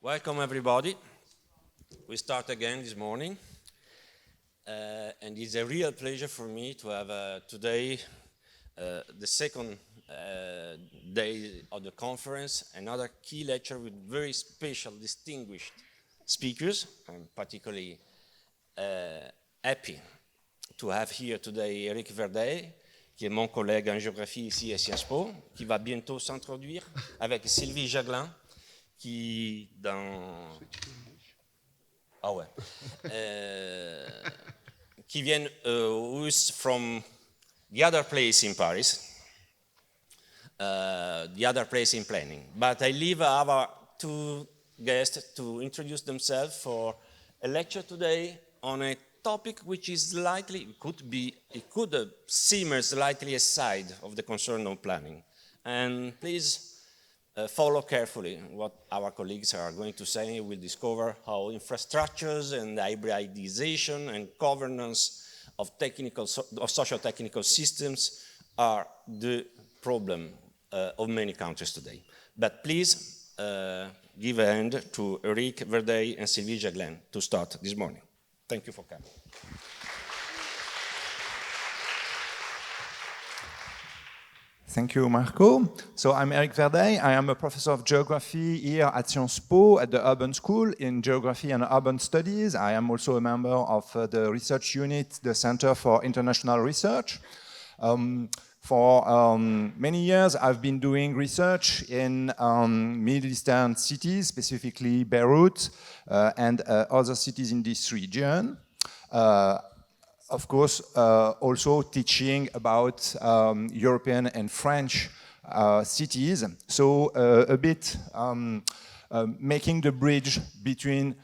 Welcome everybody. We start again this morning. And it's a real pleasure for me to have today, the second day of the conference, another key lecture with very special, distinguished speakers. I'm particularly happy to have here today Eric Verdeil, qui est mon collègue en géographie ici à Sciences Po, qui va bientôt s'introduire avec Sylvy Jaglin, qui dans... Ah ouais. Qui viennent who's from the other place in Paris, the other place in planning. But I leave our two guests to introduce themselves for a lecture today on a topic which is likely, it could seem slightly aside of the concern of planning. And please follow carefully what our colleagues are going to say. We'll discover how infrastructures and hybridization and governance of socio-technical systems are the problem of many countries today. But please give a hand to Eric Verdeil and Sylvy Jaglin to start this morning. Thank you for coming. Thank you, Marco. So I'm Eric Verdeil. I am a professor of geography here at Sciences Po at the Urban School in Geography and Urban Studies. I am also a member of the research unit, the Center for International Research. For many years, I've been doing research in Middle Eastern cities, specifically Beirut and other cities in this region. Of course, also teaching about European and French cities. So a bit making the bridge between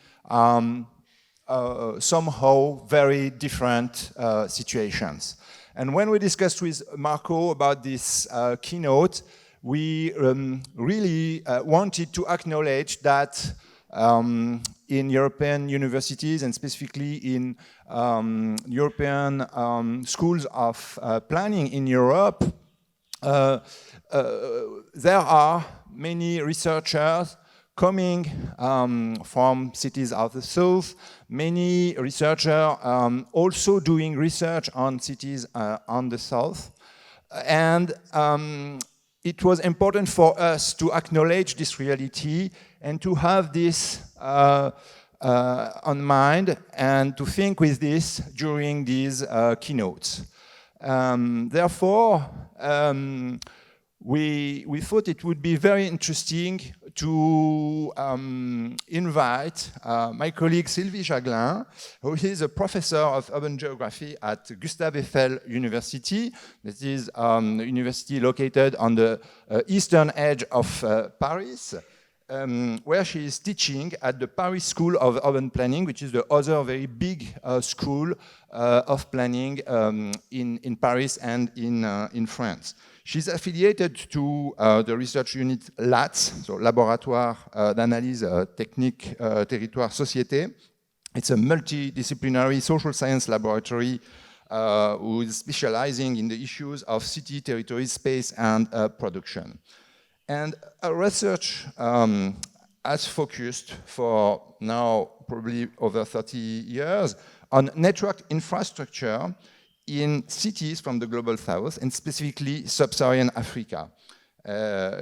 somehow very different situations. And when we discussed with Marco about this keynote, we really wanted to acknowledge that in European universities and specifically in European schools of planning in Europe, there are many researchers coming from cities of the south, many researchers also doing research on cities on the south. And it was important for us to acknowledge this reality and to have this on mind and to think with this during these keynotes. Therefore, we thought it would be very interesting to invite my colleague Sylvy Jaglin, who is a professor of urban geography at Gustave Eiffel University. That is a university located on the eastern edge of Paris, where she is teaching at the Paris School of Urban Planning, which is the other very big school of planning in Paris and in France. She's affiliated to the research unit LATS, so Laboratoire d'analyse technique territoire société. It's a multidisciplinary social science laboratory who is specializing in the issues of city, territory, space, and production. And our research has focused for now probably over 30 years on network infrastructure in cities from the global south and specifically sub-Saharan Africa.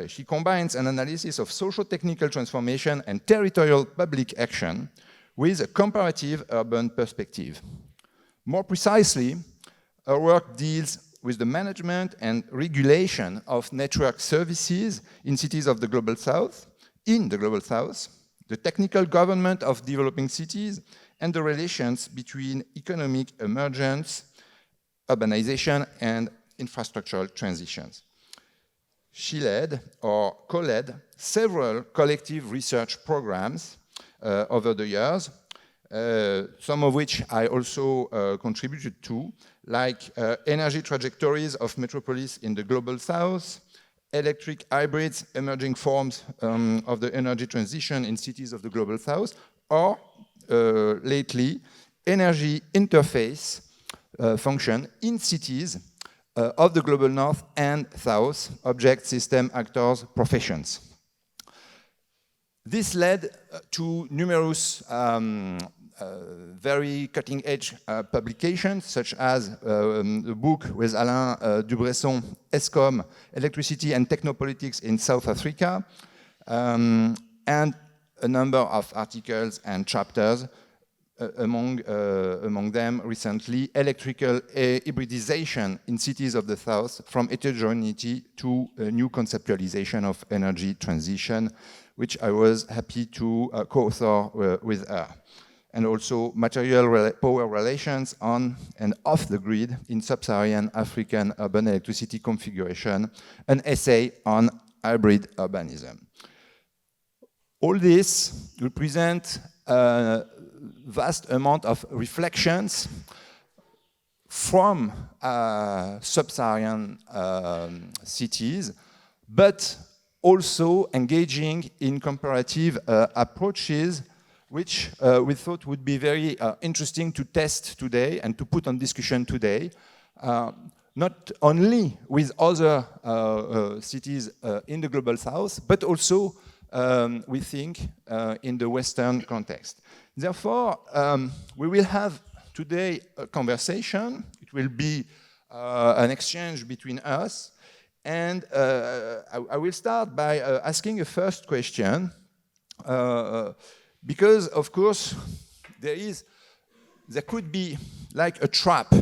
She combines an analysis of socio-technical transformation and territorial public action with a comparative urban perspective. More precisely, her work deals with the management and regulation of network services in cities of the global south, the technical government of developing cities, and the relations between economic emergence, urbanization, and infrastructural transitions. She led or co-led several collective research programs over the years, some of which I also contributed to, like energy trajectories of metropolis in the global south, electric hybrids, emerging forms of the energy transition in cities of the global south, or lately, energy interface function in cities of the global north and south, object, system, actors, professions. This led to numerous very cutting-edge publications, such as the book with Alain Dubresson, ESCOM, Electricity and Technopolitics in South Africa, and a number of articles and chapters, among them recently, electrical hybridization in cities of the South, from heterogeneity to a new conceptualization of energy transition, which I was happy to co-author with her. And also material power relations on and off the grid in sub-Saharan African urban electricity configuration, an essay on hybrid urbanism. All this represents a vast amount of reflections from sub-Saharan cities, but also engaging in comparative approaches, which we thought would be very interesting to test today and to put on discussion today, not only with other cities in the Global South, but also, we think, in the Western context. Therefore, we will have today a conversation. It will be an exchange between us. And I will start by asking a first question, because, of course, there could be like a trap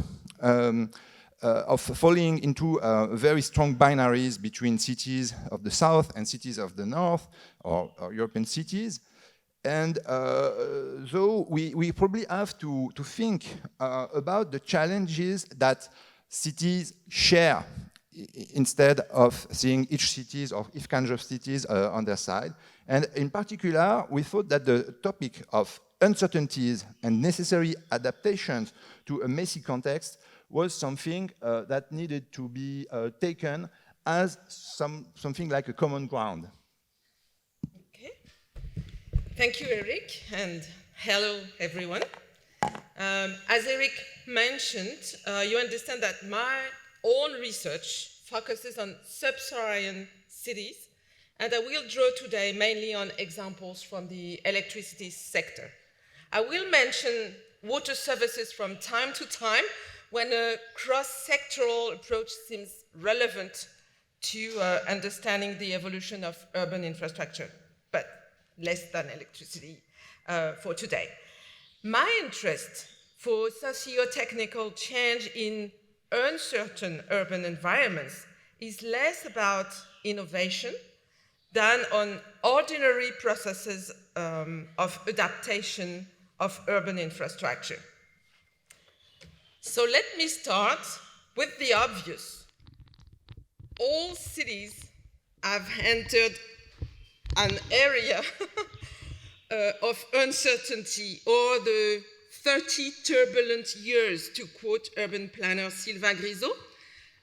of falling into very strong binaries between cities of the South and cities of the North, or European cities. And so we probably have to think about the challenges that cities share, instead of seeing each cities or each kind of cities on their side. And in particular, we thought that the topic of uncertainties and necessary adaptations to a messy context was something that needed to be taken as something like a common ground. Okay. Thank you, Eric, and hello, everyone. As Eric mentioned, you understand that my own research focuses on sub-Saharan cities, and I will draw today mainly on examples from the electricity sector. I will mention water services from time to time when a cross-sectoral approach seems relevant to understanding the evolution of urban infrastructure, but less than electricity for today. My interest for socio-technical change in uncertain urban environments is less about innovation than on ordinary processes of adaptation of urban infrastructure. So let me start with the obvious. All cities have entered an area of uncertainty, or the 30 turbulent years, to quote urban planner Sylvain Grisot,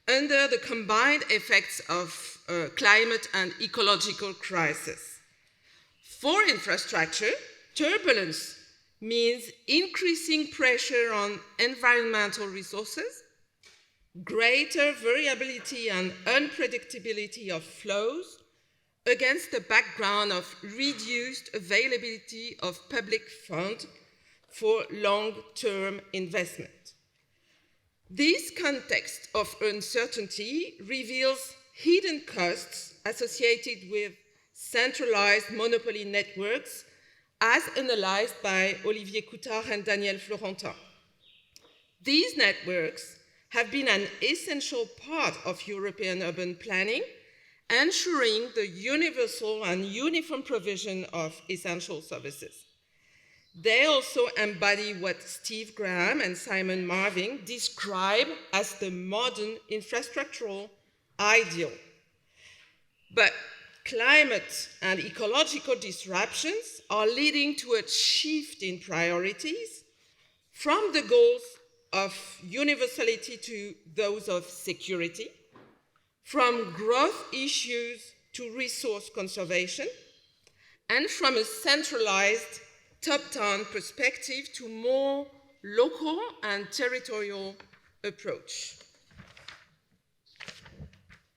under the combined effects of climate and ecological crisis. For infrastructure, turbulence means increasing pressure on environmental resources, greater variability and unpredictability of flows against the background of reduced availability of public funds for long-term investment. This context of uncertainty reveals hidden costs associated with centralized monopoly networks, as analyzed by Olivier Coutard and Daniel Florentin. These networks have been an essential part of European urban planning, ensuring the universal and uniform provision of essential services. They also embody what Steve Graham and Simon Marvin describe as the modern infrastructural ideal. But climate and ecological disruptions are leading to a shift in priorities from the goals of universality to those of security, from growth issues to resource conservation, and from a centralized top-down perspective to more local and territorial approach.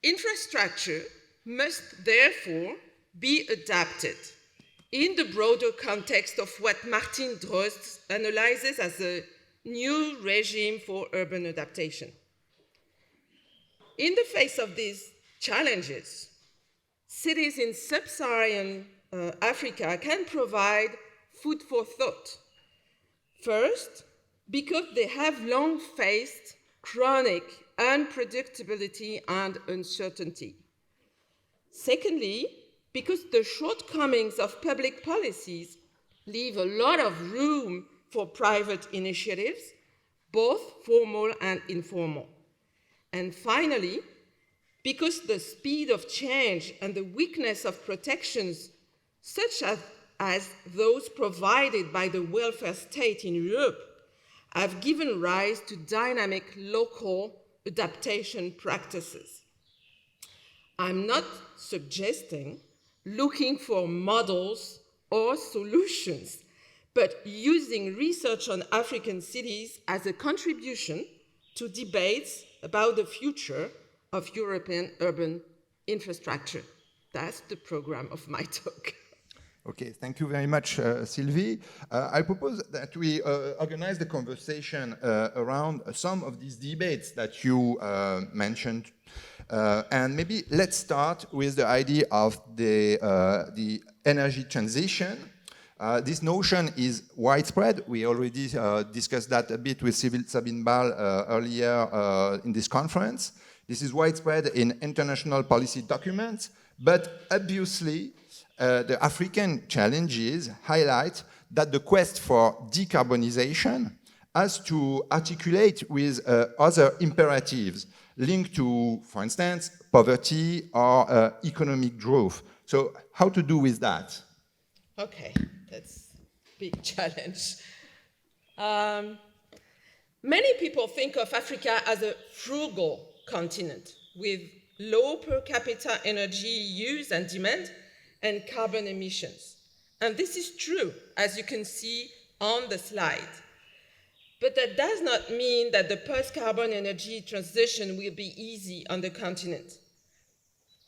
Infrastructure must therefore be adapted in the broader context of what Martin Drost analyzes as a new regime for urban adaptation. In the face of these challenges, cities in sub-Saharan Africa can provide food for thought. First, because they have long faced chronic unpredictability and uncertainty. Secondly, because the shortcomings of public policies leave a lot of room for private initiatives, both formal and informal. And finally, because the speed of change and the weakness of protections, such as those provided by the welfare state in Europe, have given rise to dynamic local adaptation practices. I'm not suggesting looking for models or solutions, but using research on African cities as a contribution to debates about the future of European urban infrastructure. That's the program of my talk. Okay, thank you very much, Sylvie. I propose that we organize the conversation around some of these debates that you mentioned. And maybe let's start with the idea of the energy transition. This notion is widespread. We already discussed that a bit with Sabine Ball earlier in this conference. This is widespread in international policy documents, but obviously the African challenges highlight that the quest for decarbonization has to articulate with other imperatives linked to, for instance, poverty or economic growth. So how to do with that? Okay, that's a big challenge. Many people think of Africa as a frugal continent with low per capita energy use and demand and carbon emissions. And this is true, as you can see on the slide. But that does not mean that the post-carbon energy transition will be easy on the continent.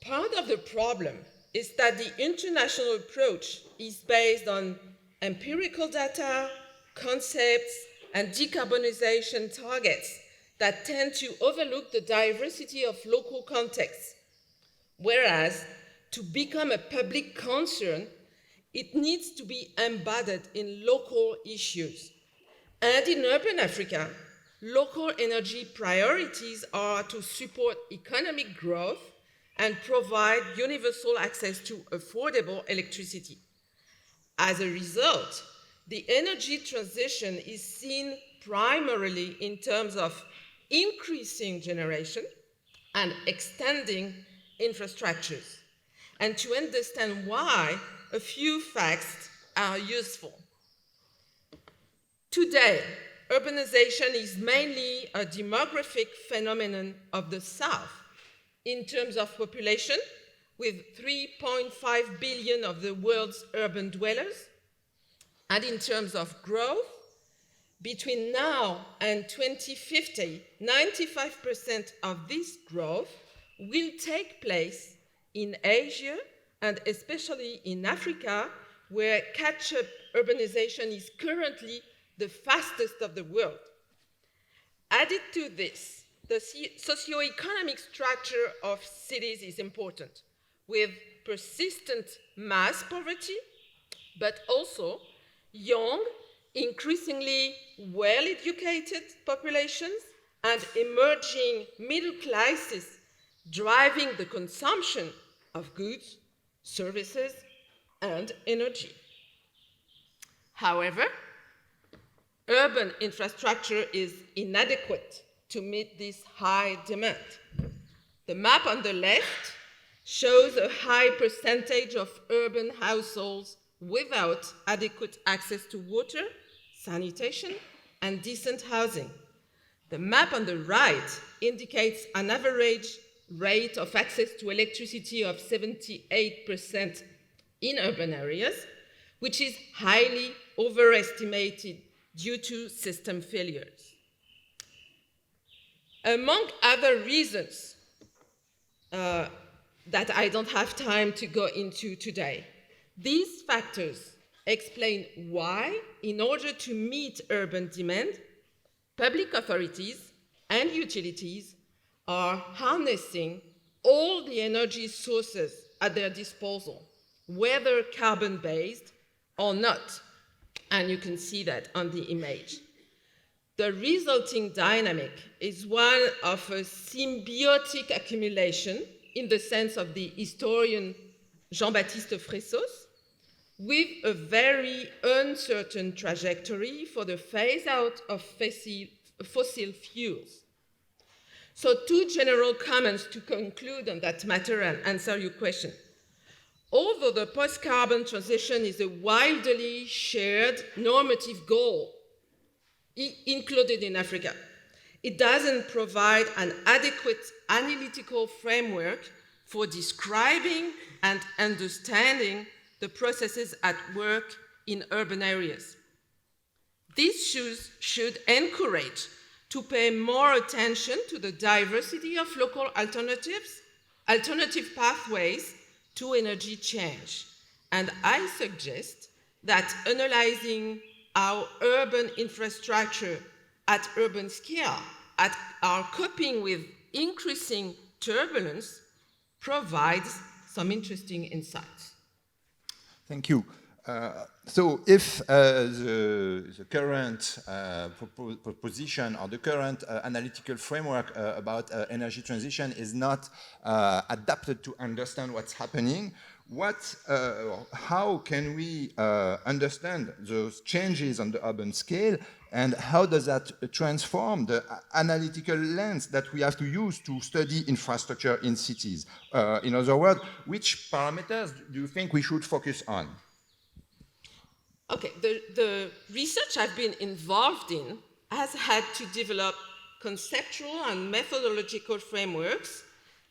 Part of the problem is that the international approach is based on empirical data, concepts, and decarbonization targets that tend to overlook the diversity of local contexts, whereas to become a public concern, it needs to be embedded in local issues. And in urban Africa, local energy priorities are to support economic growth and provide universal access to affordable electricity. As a result, the energy transition is seen primarily in terms of increasing generation and extending infrastructures. And to understand why, a few facts are useful. Today, urbanization is mainly a demographic phenomenon of the South in terms of population, with 3.5 billion of the world's urban dwellers, and in terms of growth, between now and 2050, 95% of this growth will take place in Asia, and especially in Africa, where catch-up urbanization is currently the fastest of the world. Added to this, the socioeconomic structure of cities is important, with persistent mass poverty, but also young, increasingly well-educated populations and emerging middle classes driving the consumption of goods, services, and energy. However, urban infrastructure is inadequate to meet this high demand. The map on the left shows a high percentage of urban households without adequate access to water, sanitation, and decent housing. The map on the right indicates an average rate of access to electricity of 78% in urban areas, which is highly overestimated due to system failures. Among other reasons that I don't have time to go into today, These factors explain why, in order to meet urban demand, public authorities and utilities are harnessing all the energy sources at their disposal, whether carbon-based or not. And you can see that on the image. The resulting dynamic is one of a symbiotic accumulation in the sense of the historian Jean-Baptiste Fressos, with a very uncertain trajectory for the phase-out of fossil fuels. So 2 general comments to conclude on that matter and answer your question. Although the post-carbon transition is a widely shared normative goal, included in Africa, it doesn't provide an adequate analytical framework for describing and understanding the processes at work in urban areas. This should encourage to pay more attention to the diversity of local alternatives, alternative pathways to energy change. And I suggest that analyzing our urban infrastructure at urban scale, at our coping with increasing turbulence, provides some interesting insights. Thank you. So if the current proposition or the current analytical framework about energy transition is not adapted to understand what's happening, how can we understand those changes on the urban scale, and how does that transform the analytical lens that we have to use to study infrastructure in cities? In other words, which parameters do you think we should focus on? Okay, the research I've been involved in has had to develop conceptual and methodological frameworks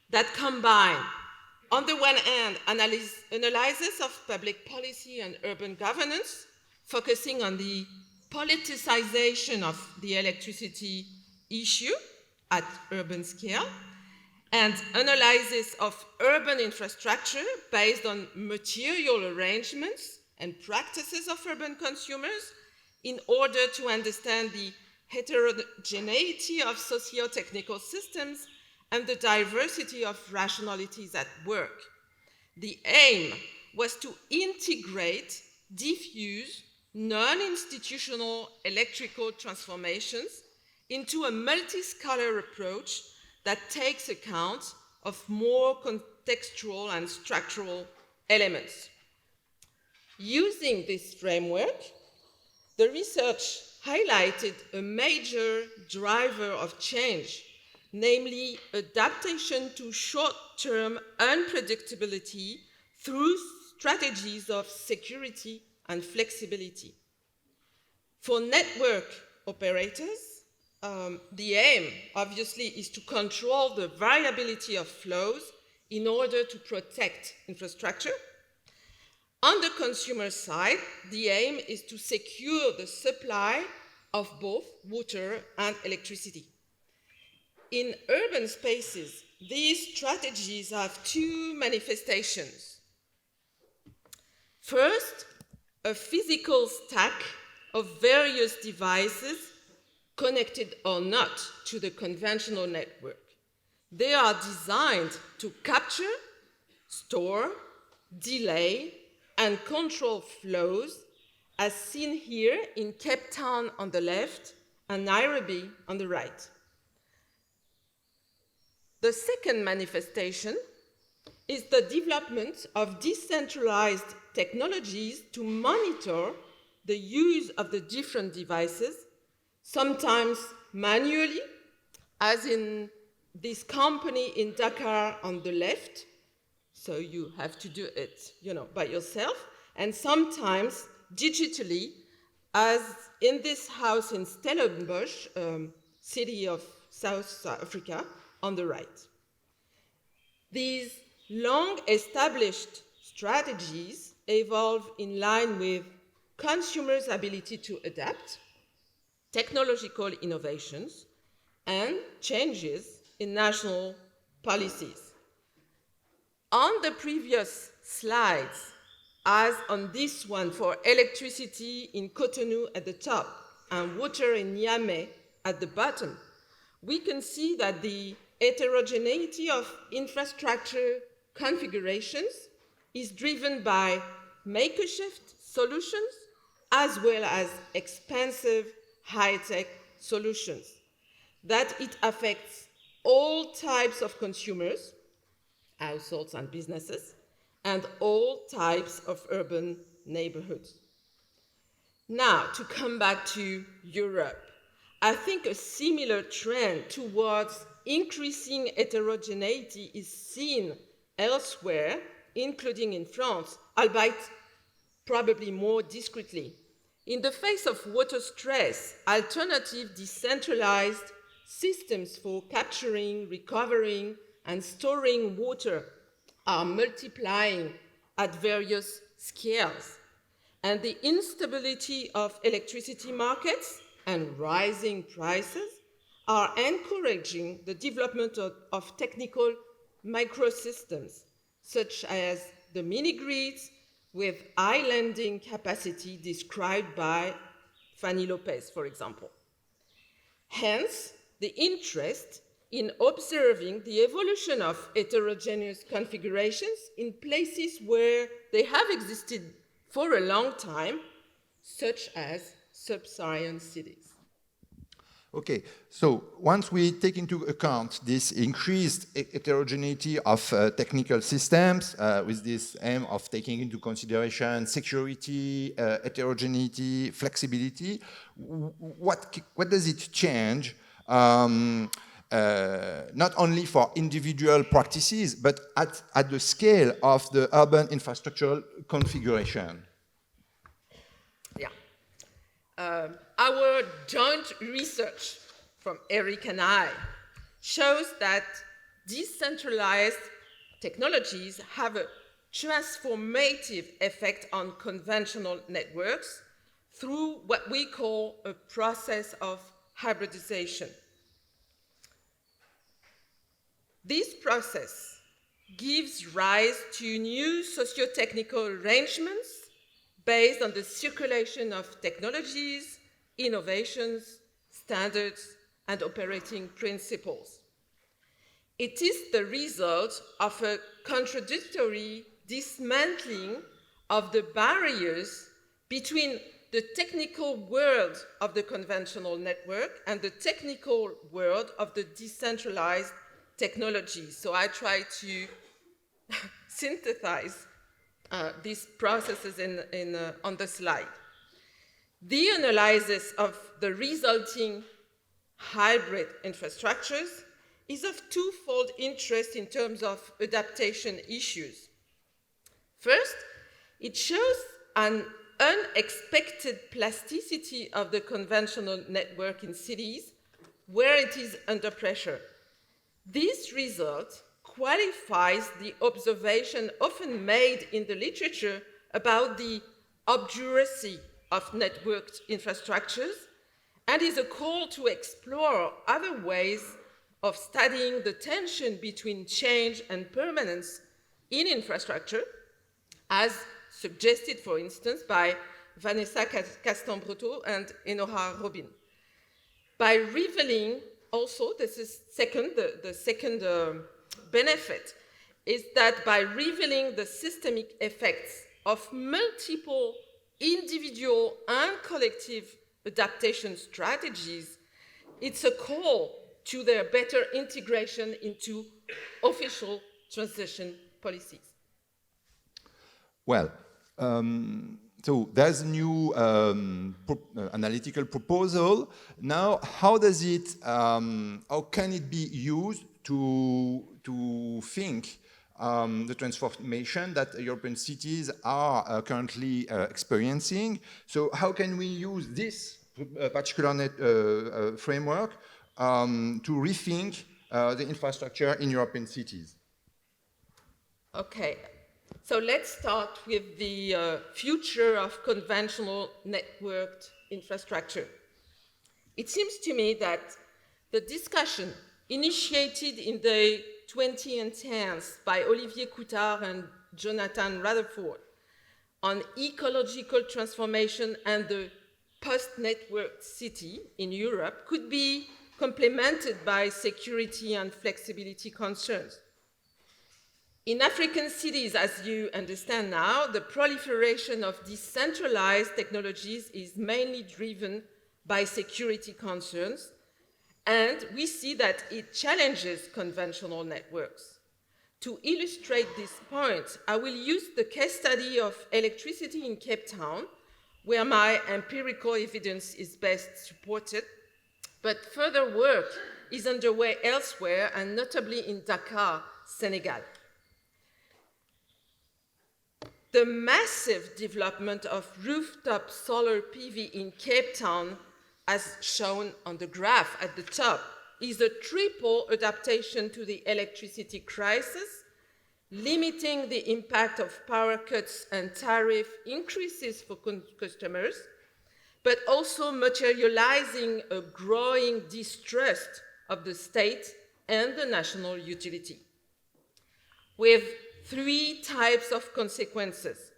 that combine, on the one hand, analysis of public policy and urban governance, focusing on the politicization of the electricity issue at urban scale, and analysis of urban infrastructure based on material arrangements and practices of urban consumers in order to understand the heterogeneity of socio-technical systems and the diversity of rationalities at work. The aim was to integrate diffuse, non-institutional electrical transformations into a multi-scalar approach that takes account of more contextual and structural elements. Using this framework, the research highlighted a major driver of change, namely adaptation to short-term unpredictability through strategies of security and flexibility. For network operators, the aim, obviously, is to control the variability of flows in order to protect infrastructure. On the consumer side, the aim is to secure the supply of both water and electricity. In urban spaces, these strategies have 2 manifestations. First, a physical stack of various devices connected or not to the conventional network. They are designed to capture, store, delay, and control flows, as seen here in Cape Town on the left and Nairobi on the right. The second manifestation is the development of decentralized technologies to monitor the use of the different devices, sometimes manually, as in this company in Dakar on the left, so you have to do it, by yourself, and sometimes digitally, as in this house in Stellenbosch, city of South Africa, on the right. These long-established strategies evolve in line with consumers' ability to adapt, technological innovations, and changes in national policies. On the previous slides, as on this one for electricity in Cotonou at the top and water in Niamey at the bottom, we can see that the heterogeneity of infrastructure configurations is driven by makeshift solutions as well as expensive high-tech solutions, that it affects all types of consumers, households and businesses, and all types of urban neighborhoods. Now, to come back to Europe, I think a similar trend towards increasing heterogeneity is seen elsewhere, including in France, albeit probably more discreetly. In the face of water stress, alternative decentralized systems for capturing, recovering, and storing water are multiplying at various scales. And the instability of electricity markets and rising prices are encouraging the development of technical microsystems, such as the mini-grids with islanding capacity described by Fanny Lopez, for example. Hence, the interest in observing the evolution of heterogeneous configurations in places where they have existed for a long time, such as sub-Saharan cities. Okay, so once we take into account this increased heterogeneity of technical systems with this aim of taking into consideration security, heterogeneity, flexibility, what does it change not only for individual practices, but at the scale of the urban infrastructural configuration? Yeah. Our joint research from Eric and I shows that decentralized technologies have a transformative effect on conventional networks through what we call a process of hybridization. This process gives rise to new socio-technical arrangements based on the circulation of technologies, innovations, standards, and operating principles. It is the result of a contradictory dismantling of the barriers between the technical world of the conventional network and the technical world of the decentralized technologies. So I try to synthesize these processes on the slide. The analysis of the resulting hybrid infrastructures is of twofold interest in terms of adaptation issues. First, it shows an unexpected plasticity of the conventional network in cities where it is under pressure. This result qualifies the observation often made in the literature about the obduracy of networked infrastructures and is a call to explore other ways of studying the tension between change and permanence in infrastructure, as suggested, for instance, by Vanessa Castambroto and Enora Robin. By revealing also, this is the second benefit, is that by revealing the systemic effects of multiple individual and collective adaptation strategies, it's a call to their better integration into official transition policies. Well, so there's a new analytical proposal. Now, how can it be used to think the transformation that European cities are currently experiencing? So how can we use this particular framework to rethink the infrastructure in European cities? Okay. So let's start with the future of conventional networked infrastructure. It seems to me that the discussion initiated in the 2010s by Olivier Coutard and Jonathan Rutherford on ecological transformation and the post-networked city in Europe could be complemented by security and flexibility concerns. In African cities, as you understand now, the proliferation of decentralized technologies is mainly driven by security concerns, and we see that it challenges conventional networks. To illustrate this point, I will use the case study of electricity in Cape Town, where my empirical evidence is best supported, but further work is underway elsewhere, and notably in Dakar, Senegal. The massive development of rooftop solar PV in Cape Town, as shown on the graph at the top, is a triple adaptation to the electricity crisis, limiting the impact of power cuts and tariff increases for customers, but also materializing a growing distrust of the state and the national utility, with three types of consequences: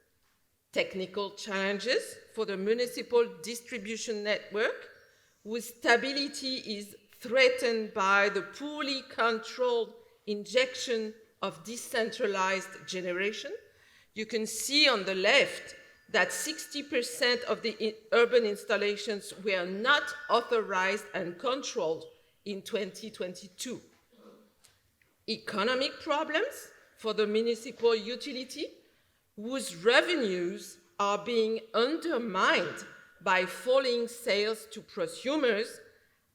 technical challenges for the municipal distribution network, whose stability is threatened by the poorly controlled injection of decentralized generation. You can see on the left that 60% of the urban installations were not authorized and controlled in 2022. Economic problems for the municipal utility, whose revenues are being undermined by falling sales to prosumers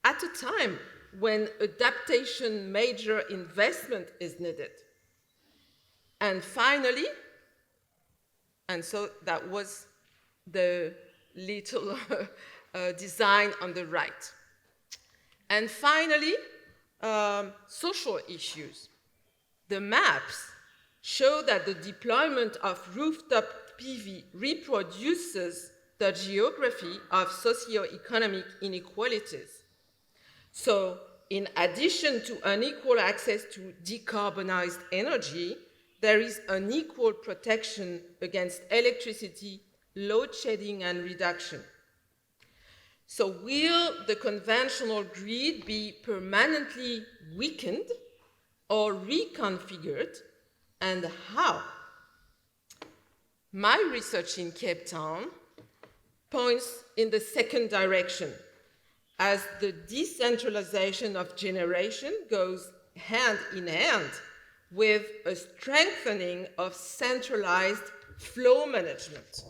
at a time when adaptation major investment is needed. And finally, and so that was the little design on the right. And finally, social issues. The maps show that the deployment of rooftop PV reproduces the geography of socioeconomic inequalities. So, in addition to unequal access to decarbonized energy, there is unequal protection against electricity, load shedding, and reduction. So, will the conventional grid be permanently weakened or reconfigured, and how? My research in Cape Town points in the second direction, as the decentralization of generation goes hand in hand with a strengthening of centralized flow management.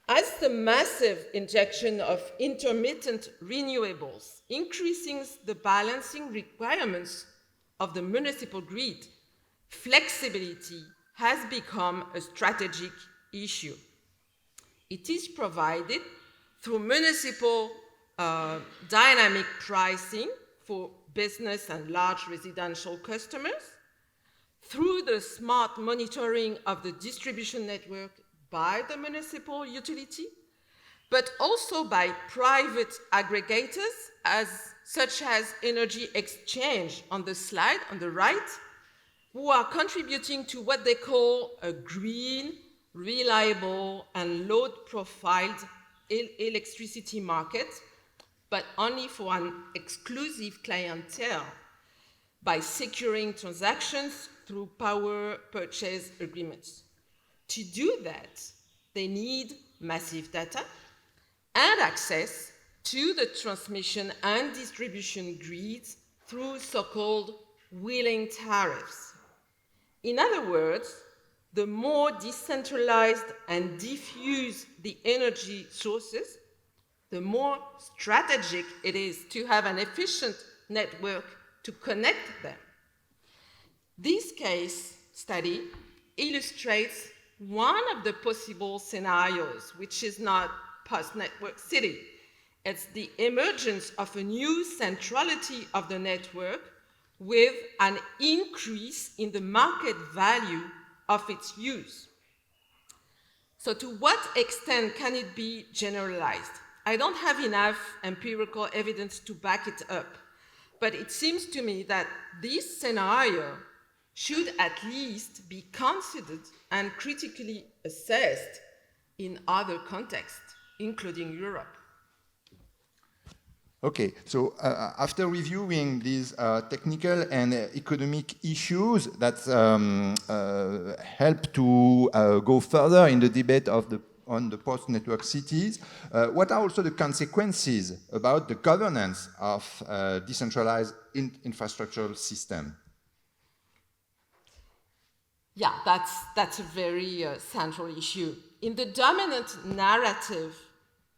As the massive injection of intermittent renewables increases the balancing requirements of the municipal grid, flexibility has become a strategic issue. It is provided through municipal dynamic pricing for business and large residential customers, through the smart monitoring of the distribution network by the municipal utility, but also by private aggregators, such as Energy Exchange on the slide on the right, who are contributing to what they call a green, reliable, and load-profiled electricity market, but only for an exclusive clientele, by securing transactions through power purchase agreements. To do that, they need massive data and access to the transmission and distribution grids through so-called wheeling tariffs. In other words, the more decentralized and diffuse the energy sources, the more strategic it is to have an efficient network to connect them. This case study illustrates one of the possible scenarios, which is not post-network city. It's the emergence of a new centrality of the network with an increase in the market value of its use. So to what extent can it be generalized? I don't have enough empirical evidence to back it up, but it seems to me that this scenario should at least be considered and critically assessed in other contexts, including Europe. Okay, so after reviewing these technical and economic issues that help to go further in the debate on the post-network cities, what are also the consequences about the governance of decentralized infrastructural system? Yeah, that's a very central issue. In the dominant narrative,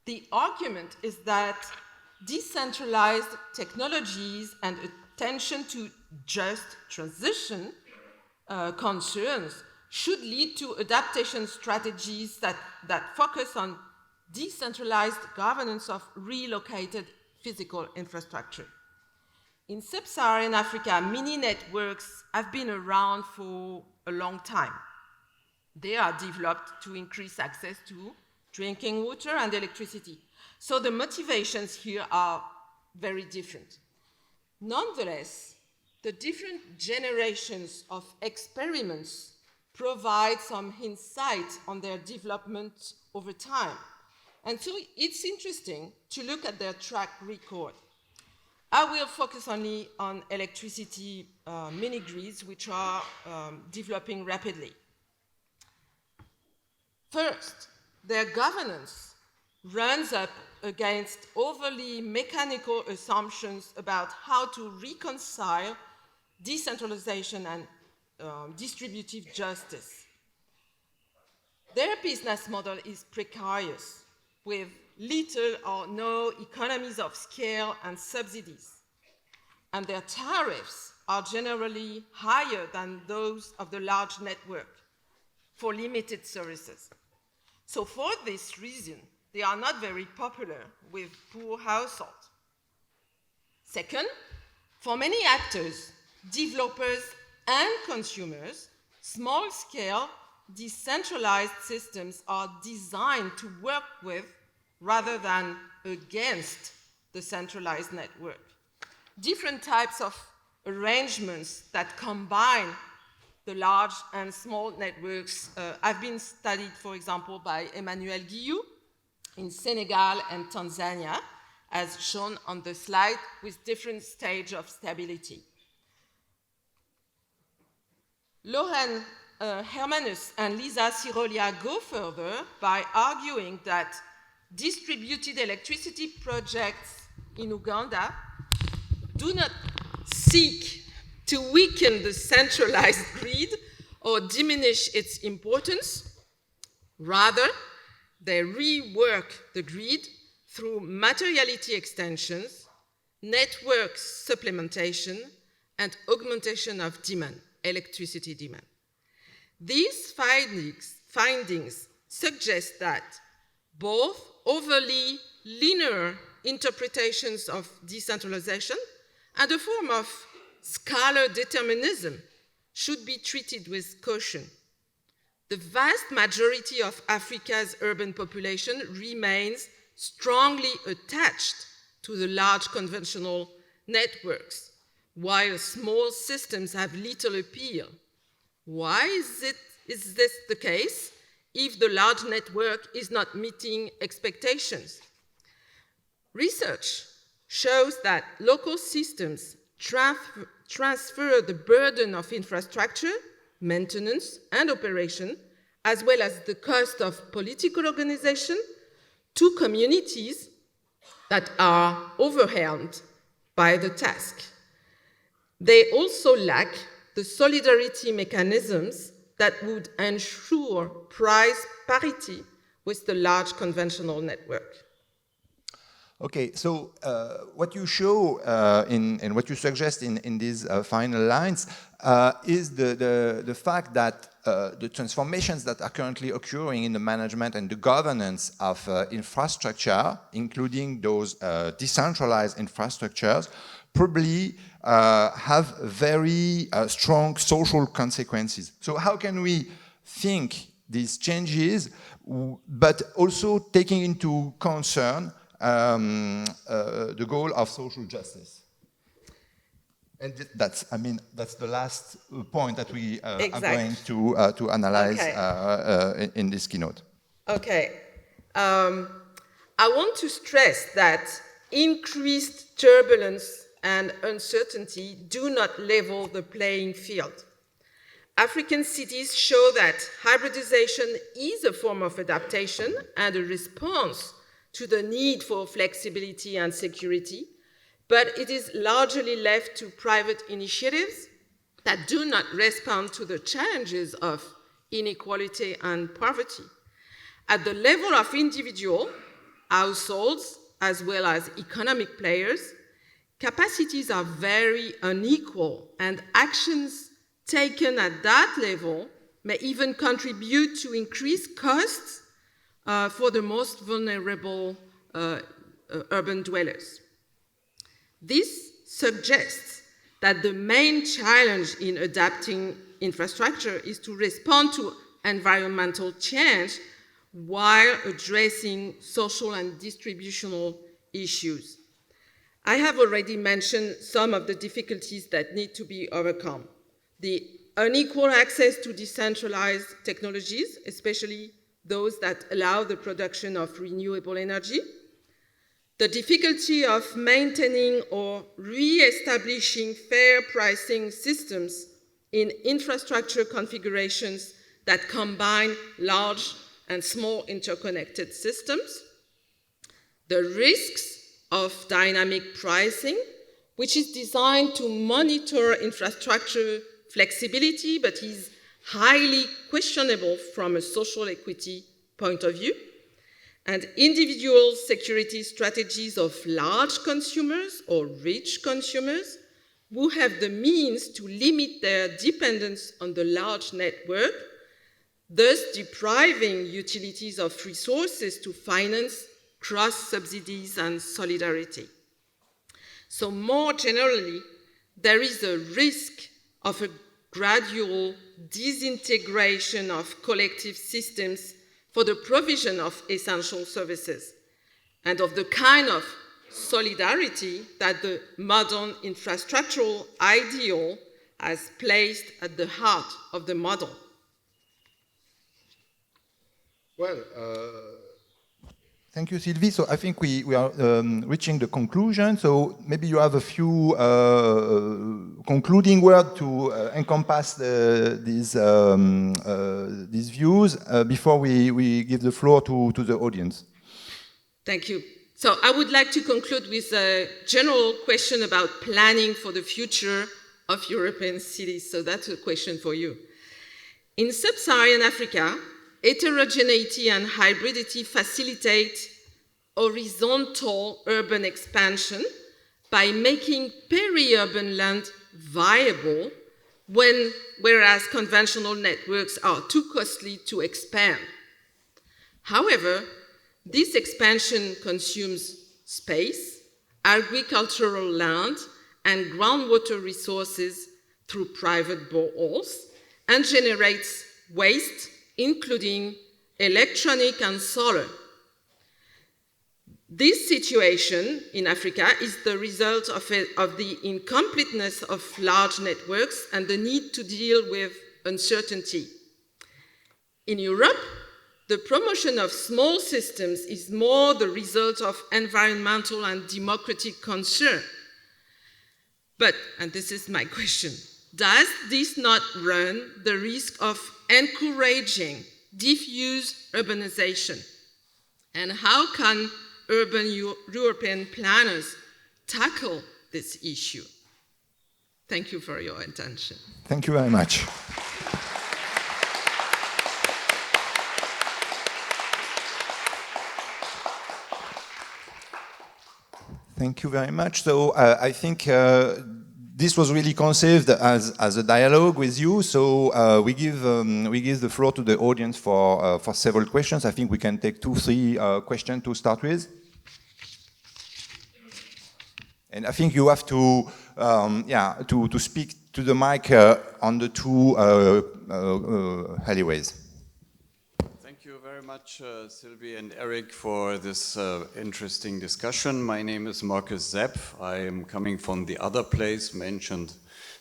the argument is that decentralized technologies and attention to just transition concerns should lead to adaptation strategies that focus on decentralized governance of relocated physical infrastructure. In sub-Saharan Africa, mini networks have been around for a long time. They are developed to increase access to drinking water and electricity. So the motivations here are very different. Nonetheless, the different generations of experiments provide some insight on their development over time. And so it's interesting to look at their track record. I will focus only on electricity mini-grids, which are developing rapidly. First, their governance runs up against overly mechanical assumptions about how to reconcile decentralization and distributive justice. Their business model is precarious, with little or no economies of scale and subsidies. And their tariffs are generally higher than those of the large network for limited services. So for this reason, they are not very popular with poor households. Second, for many actors, developers and consumers, small-scale, decentralized systems are designed to work with rather than against the centralized network. Different types of arrangements that combine the large and small networks have been studied, for example, by Emmanuel Guillou in Senegal and Tanzania, as shown on the slide, with different stages of stability. Lauren Hermanus and Lisa Sirolia go further by arguing that distributed electricity projects in Uganda do not seek to weaken the centralized grid or diminish its importance. Rather, they rework the grid through materiality extensions, network supplementation, and augmentation of demand, electricity demand. These findings suggest that both overly linear interpretations of decentralization and a form of scalar determinism should be treated with caution. The vast majority of Africa's urban population remains strongly attached to the large conventional networks, while small systems have little appeal. Why is this the case if the large network is not meeting expectations? Research shows that local systems transfer the burden of infrastructure, maintenance, and operation, as well as the cost of political organization, to communities that are overwhelmed by the task. They also lack the solidarity mechanisms that would ensure price parity with the large conventional network. Okay, so what you show and what you suggest in these final lines is the fact that the transformations that are currently occurring in the management and the governance of infrastructure, including those decentralized infrastructures, probably have very strong social consequences. So how can we think these changes, but also taking into concern the goal of social justice? And that's, I mean, that's the last point that we are Exactly. going to analyze Okay. in this keynote. Okay. I want to stress that increased turbulence and uncertainty do not level the playing field. African cities show that hybridization is a form of adaptation and a response to the need for flexibility and security, but it is largely left to private initiatives that do not respond to the challenges of inequality and poverty. At the level of individual, households, as well as economic players, capacities are very unequal, and actions taken at that level may even contribute to increased costs for the most vulnerable urban dwellers. This suggests that the main challenge in adapting infrastructure is to respond to environmental change while addressing social and distributional issues. I have already mentioned some of the difficulties that need to be overcome. The unequal access to decentralized technologies, especially those that allow the production of renewable energy, the difficulty of maintaining or re-establishing fair pricing systems in infrastructure configurations that combine large and small interconnected systems, the risks of dynamic pricing, which is designed to monitor infrastructure flexibility, but is highly questionable from a social equity point of view, and individual security strategies of large consumers or rich consumers who have the means to limit their dependence on the large network, thus depriving utilities of resources to finance cross-subsidies and solidarity. So more generally, there is a risk of a gradual disintegration of collective systems for the provision of essential services and of the kind of solidarity that the modern infrastructural ideal has placed at the heart of the model. Well, thank you, Sylvie. So I think we are reaching the conclusion. So maybe you have a few concluding words to encompass these views before we give the floor to the audience. Thank you. So I would like to conclude with a general question about planning for the future of European cities. So that's a question for you. In sub-Saharan Africa, heterogeneity and hybridity facilitate horizontal urban expansion by making peri-urban land viable whereas conventional networks are too costly to expand. However, this expansion consumes space, agricultural land, and groundwater resources through private boreholes, and generates waste, including electronic and solar. This situation in Africa is the result of the incompleteness of large networks and the need to deal with uncertainty. In Europe, the promotion of small systems is more the result of environmental and democratic concern. But, and this is my question, does this not run the risk of encouraging diffuse urbanization? And how can urban European planners tackle this issue? Thank you for your attention. Thank you very much. Thank you very much. So I think this was really conceived as a dialogue with you. So we give the floor to the audience for several questions. I think we can take 2-3 questions to start with. And I think you have to to speak to the mic on the 2 alleyways. Thank you very very much, Sylvie and Eric, for this interesting discussion. My name is Markus Sepp. I am coming from the other place mentioned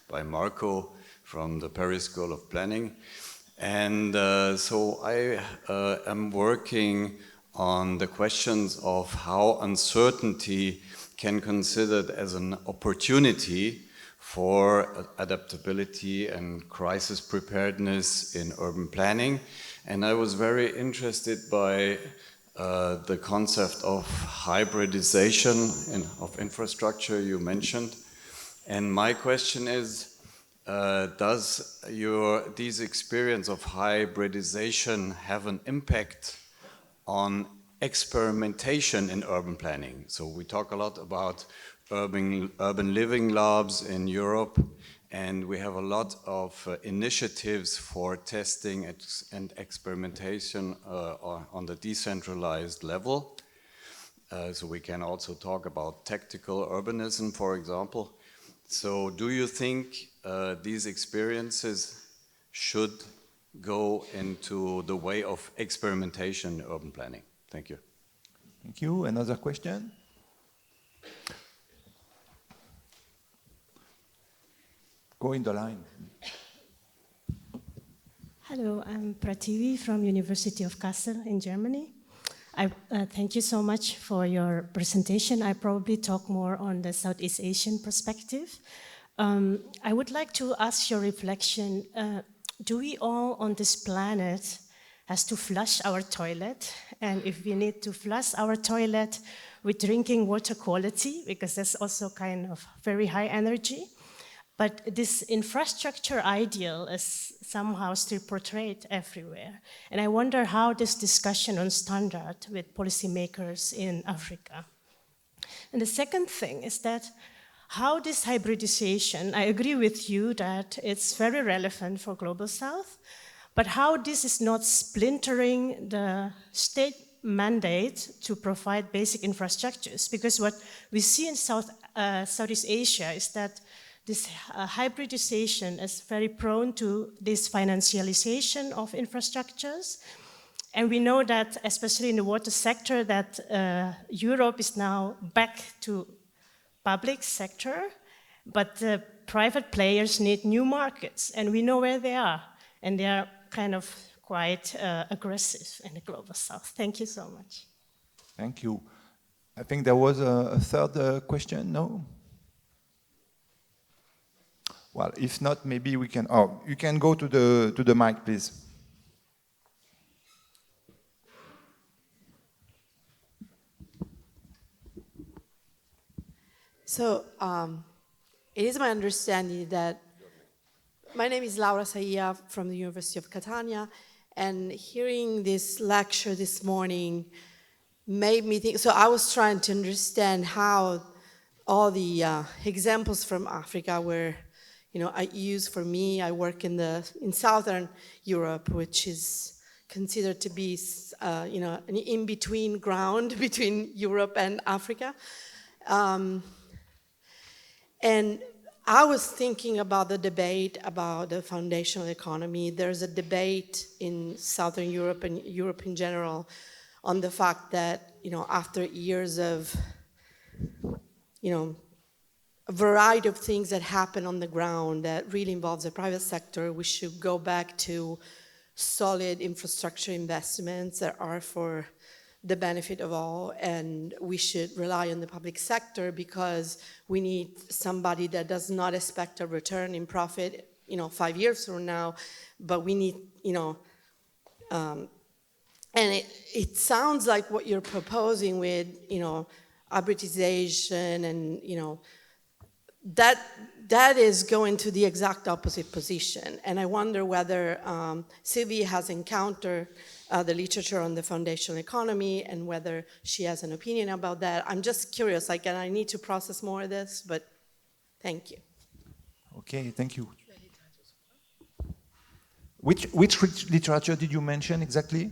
by Marco, from the Paris School of Planning. And so I am working on the questions of how uncertainty can be considered as an opportunity for adaptability and crisis preparedness in urban planning. And I was very interested by the concept of hybridization of infrastructure you mentioned. And my question is, does this experience of hybridization have an impact on experimentation in urban planning? So we talk a lot about urban living labs in Europe, and we have a lot of initiatives for testing and experimentation on the decentralized level. So we can also talk about tactical urbanism, for example. So do you think these experiences should go into the way of experimentation in urban planning? Thank you. Thank you. Another question? Go in the line. Hello, I'm Prativi from University of Kassel in Germany. Thank you so much for your presentation. I probably talk more on the Southeast Asian perspective. I would like to ask your reflection. Do we all on this planet has to flush our toilet? And if we need to flush our toilet with drinking water quality, because that's also kind of very high energy, but this infrastructure ideal is somehow still portrayed everywhere. And I wonder how this discussion on standard with policymakers in Africa. And the second thing is that how this hybridization, I agree with you that it's very relevant for Global South, but how this is not splintering the state mandate to provide basic infrastructures. Because what we see in Southeast Asia is that this hybridization is very prone to this financialization of infrastructures. And we know that, especially in the water sector, that Europe is now back to public sector, but the private players need new markets, and we know where they are, and they are kind of quite aggressive in the Global South. Thank you so much. Thank you. I think there was a third question, no? Well, if not, maybe we can, you can go to the mic, please. So, it is my understanding that, my name is Laura Saia from the University of Catania, and hearing this lecture this morning made me think, so I was trying to understand how all the examples from Africa were, I use for me, I work in Southern Europe, which is considered to be, an in-between ground between Europe and Africa. And I was thinking about the debate about the foundational economy. There's a debate in Southern Europe and Europe in general on the fact that, after years of, a variety of things that happen on the ground that really involves the private sector, we should go back to solid infrastructure investments that are for the benefit of all, and we should rely on the public sector because we need somebody that does not expect a return in profit, 5 years from now, but we need, and it sounds like what you're proposing with, hybridization and, that is going to the exact opposite position. And I wonder whether Sylvie has encountered the literature on the foundational economy and whether she has an opinion about that. I'm just curious, and I need to process more of this, but thank you. Okay, thank you. Which literature did you mention exactly?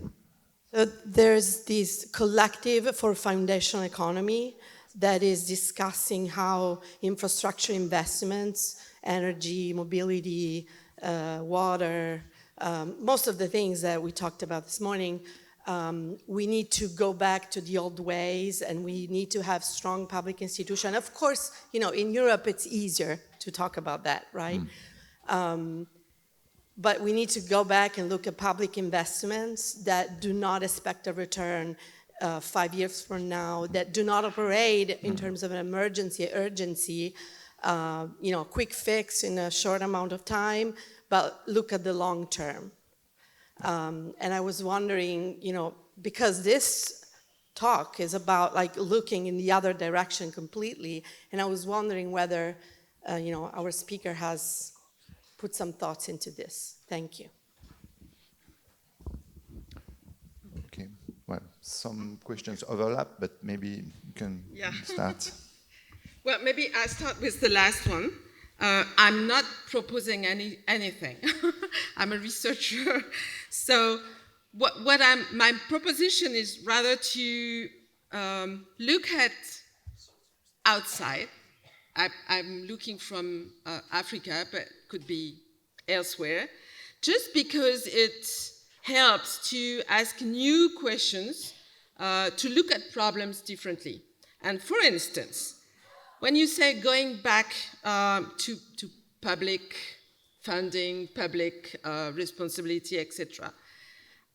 So there's this collective for foundational economy that is discussing how infrastructure investments, energy, mobility, water, most of the things that we talked about this morning we need to go back to the old ways, and we need to have strong public institutions. Of course, in Europe, it's easier to talk about that, right? But we need to go back and look at public investments that do not expect a return 5 years from now, that do not operate in terms of an emergency, urgency, quick fix in a short amount of time, but look at the long term. And I was wondering, because this talk is about looking in the other direction completely, and I was wondering whether, our speaker has put some thoughts into this. Thank you. Okay, well, some questions overlap, but maybe you can start. Well, maybe I'll start with the last one. I'm not proposing anything. I'm a researcher. So my proposition is rather to look at outside. I'm looking from Africa, but could be elsewhere, just because it helps to ask new questions, to look at problems differently. And for instance, when you say going back to public funding, public responsibility, etc.,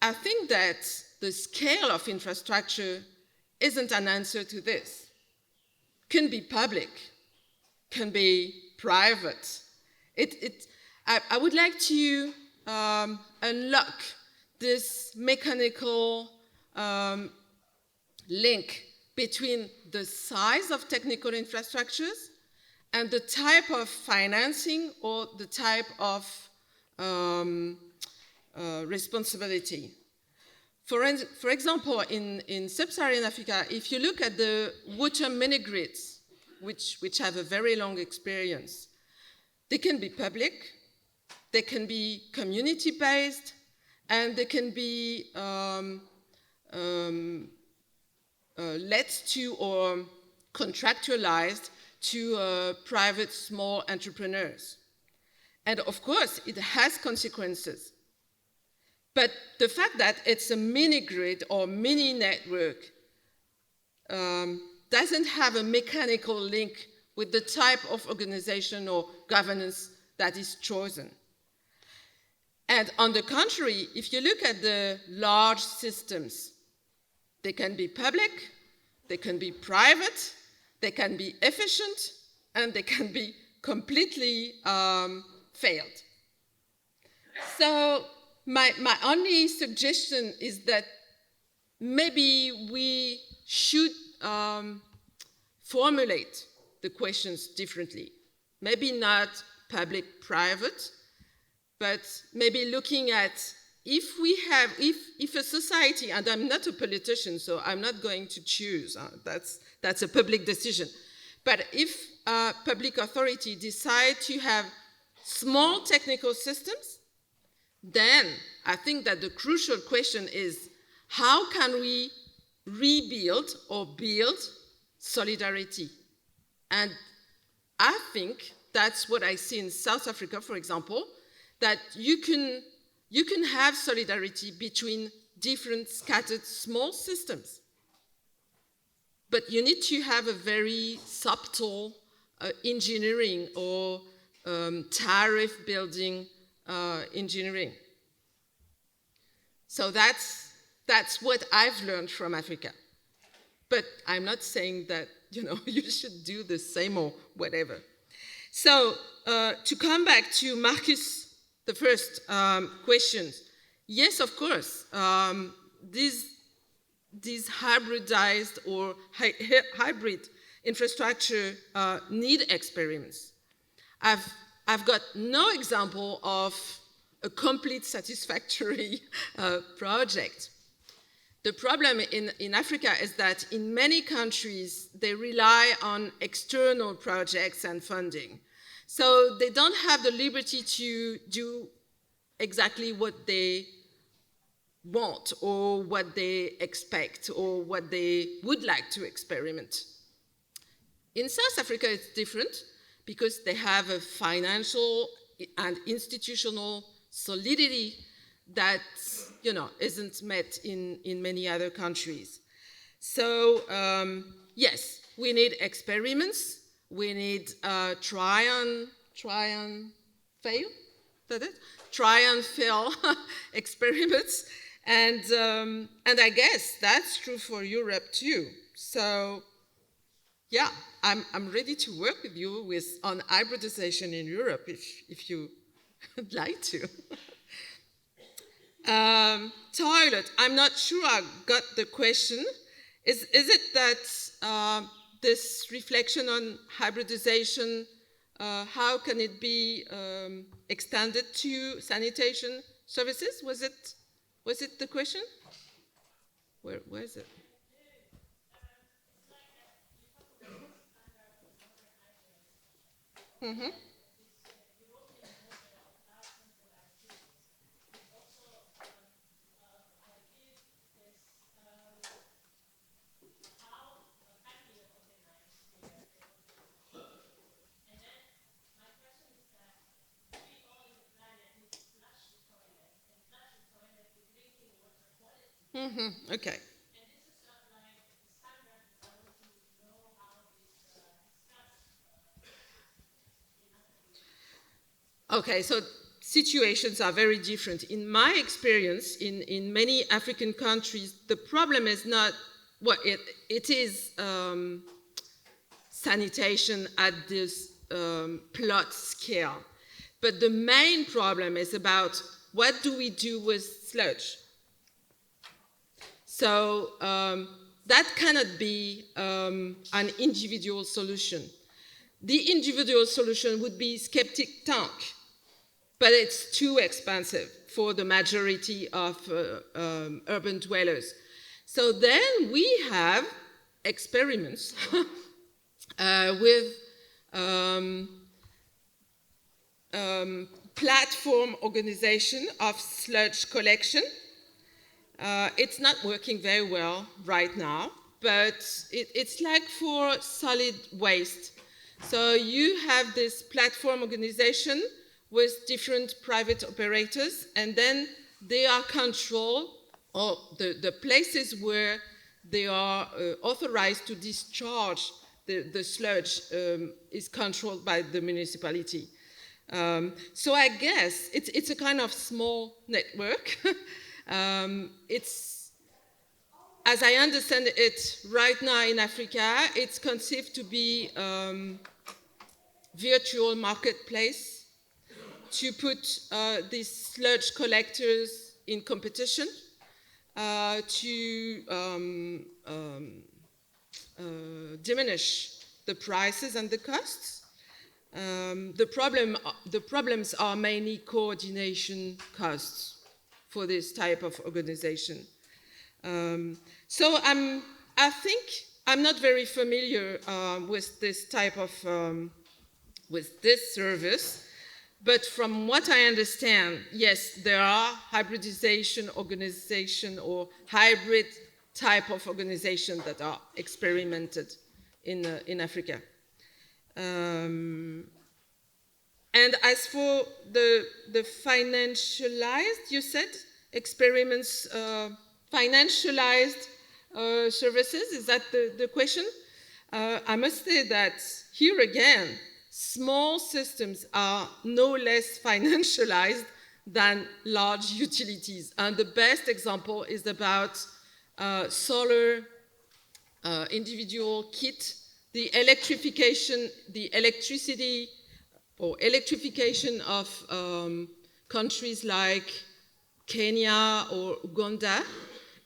I think that the scale of infrastructure isn't an answer to this. Can be public, can be private. I would like to unlock this mechanical link between the size of technical infrastructures and the type of financing or the type of responsibility. For example, in sub-Saharan Africa, if you look at the water mini-grids, which have a very long experience, they can be public, they can be community-based, and they can be let to or contractualized to private small entrepreneurs. And of course, it has consequences. But the fact that it's a mini-grid or mini-network doesn't have a mechanical link with the type of organization or governance that is chosen. And on the contrary, if you look at the large systems, they can be public, they can be private, they can be efficient, and they can be completely failed. So my only suggestion is that maybe we should formulate the questions differently. Maybe not public-private, but maybe looking at if a society, and I'm not a politician, so I'm not going to choose, that's a public decision, but if a public authority decide to have small technical systems, then I think that the crucial question is, how can we rebuild or build solidarity? And I think that's what I see in South Africa, for example, that you can have solidarity between different scattered small systems. But you need to have a very subtle engineering or tariff building engineering. So that's what I've learned from Africa. But I'm not saying that you should do the same or whatever. So to come back to Marcus, the first question, yes, of course, these hybridized or hybrid infrastructure need experiments. I've got no example of a complete satisfactory project. The problem in Africa is that in many countries, they rely on external projects and funding. So they don't have the liberty to do exactly what they want or what they expect or what they would like to experiment. In South Africa, it's different because they have a financial and institutional solidity that, you know, isn't met in many other countries. So, yes, we need experiments. We need try and fail. Is that it? Try and fail experiments. And I guess that's true for Europe too. So, yeah, I'm ready to work with you on hybridization in Europe if you would like to. Toilet, I'm not sure I got the question. Is it that this reflection on hybridization, how can it be extended to sanitation services? Was it the question? Where is it? Mm-hmm. Mm-hmm. Okay. Okay, so situations are very different. In my experience, in many African countries, the problem is not, well, it is sanitation at this plot scale. But the main problem is about what do we do with sludge? So that cannot be an individual solution. The individual solution would be septic tank, but it's too expensive for the majority of urban dwellers. So then we have experiments with platform organization of sludge collection. It's not working very well right now, but it's like for solid waste. So you have this platform organization with different private operators, and then they are controlled, or the places where they are authorized to discharge the sludge is controlled by the municipality. So I guess it's a kind of small network. It's, as I understand it right now in Africa, it's conceived to be virtual marketplace to put these sludge collectors in competition to diminish the prices and the costs. The problems are mainly coordination costs for this type of organization. So I think I'm not very familiar with this type of, with this service, but from what I understand, yes, there are hybridization organization or hybrid type of organization that are experimented in Africa. And as for the financialized, you said, experiments, financialized services, is that the question? I must say that here again, small systems are no less financialized than large utilities. And the best example is about solar individual kit, the electricity or electrification of countries like Kenya or Uganda.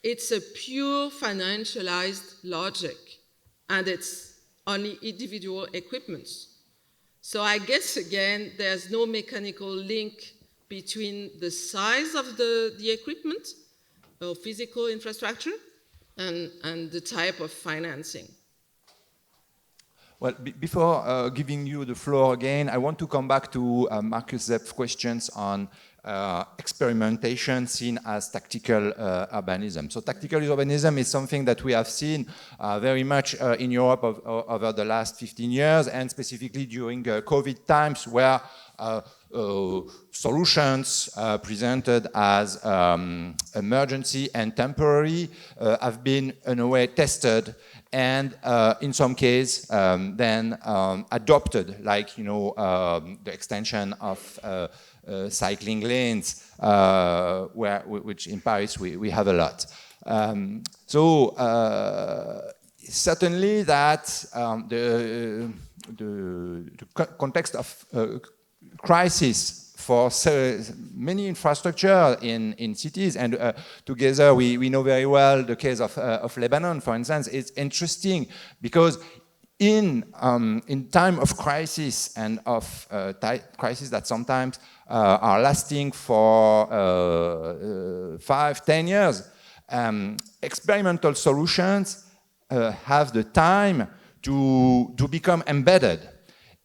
It's a pure financialized logic, and it's only individual equipments. So I guess, again, there's no mechanical link between the size of the equipment or physical infrastructure and the type of financing. Well, before giving you the floor again, I want to come back to Marcus Zepp's questions on experimentation seen as tactical urbanism. So tactical urbanism is something that we have seen very much in Europe over the last 15 years, and specifically during COVID times, where solutions presented as emergency and temporary have been in a way tested and in some cases then adopted, like the extension of cycling lanes, which in Paris we have a lot. Certainly that the context of crisis for many infrastructure in cities, and together we know very well the case of Lebanon, for instance. It's interesting because in time of crisis and of crisis that sometimes are lasting for 5-10 years, experimental solutions have the time to become embedded.